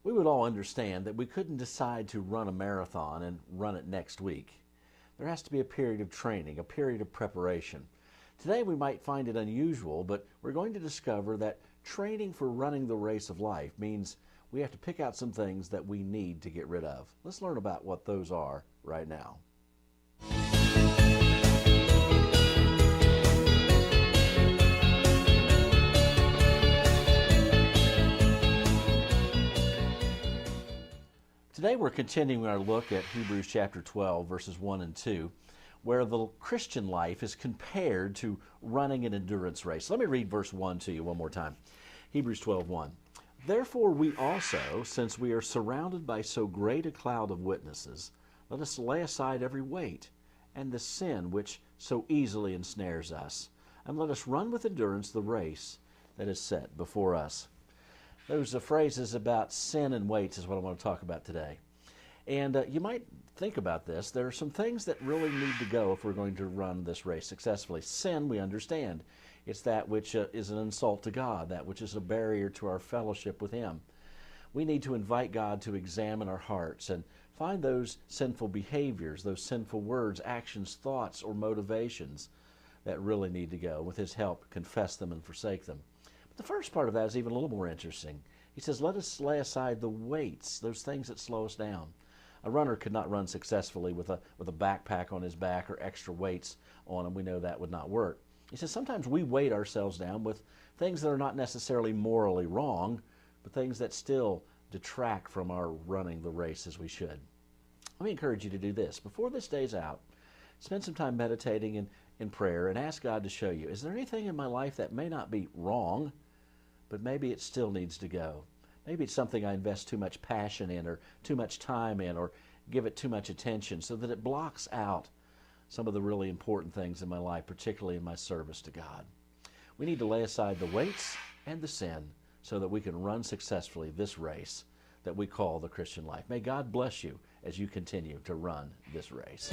We would all understand that we couldn't decide to run a marathon and run it next week. There has to be a period of training, a period of preparation. Today we might find it unusual, but we're going to discover that training for running the race of life means we have to pick out some things that we need to get rid of. Let's learn about what those are right now. Today we're continuing our look at Hebrews chapter 12, verses 1 and 2, where the Christian life is compared to running an endurance race. Let me read verse 1 to you one more time. Hebrews 12:1. Therefore we also, since we are surrounded by so great a cloud of witnesses, let us lay aside every weight and the sin which so easily ensnares us, and let us run with endurance the race that is set before us. Those phrases about sin and weights is what I want to talk about today. And you might think about this. There are some things that really need to go if we're going to run this race successfully. Sin, we understand. It's that which is an insult to God, that which is a barrier to our fellowship with Him. We need to invite God to examine our hearts and find those sinful behaviors, those sinful words, actions, thoughts, or motivations that really need to go. With His help, confess them and forsake them. The first part of that is even a little more interesting. He says, let us lay aside the weights, those things that slow us down. A runner could not run successfully with a backpack on his back or extra weights on him. We know that would not work. He says sometimes we weight ourselves down with things that are not necessarily morally wrong, but things that still detract from our running the race as we should. Let me encourage you to do this. Before this day's out, spend some time meditating in prayer and ask God to show you, is there anything in my life that may not be wrong, but maybe it still needs to go? Maybe it's something I invest too much passion in or too much time in or give it too much attention so that it blocks out some of the really important things in my life, particularly in my service to God. We need to lay aside the weights and the sin so that we can run successfully this race that we call the Christian life. May God bless you as you continue to run this race.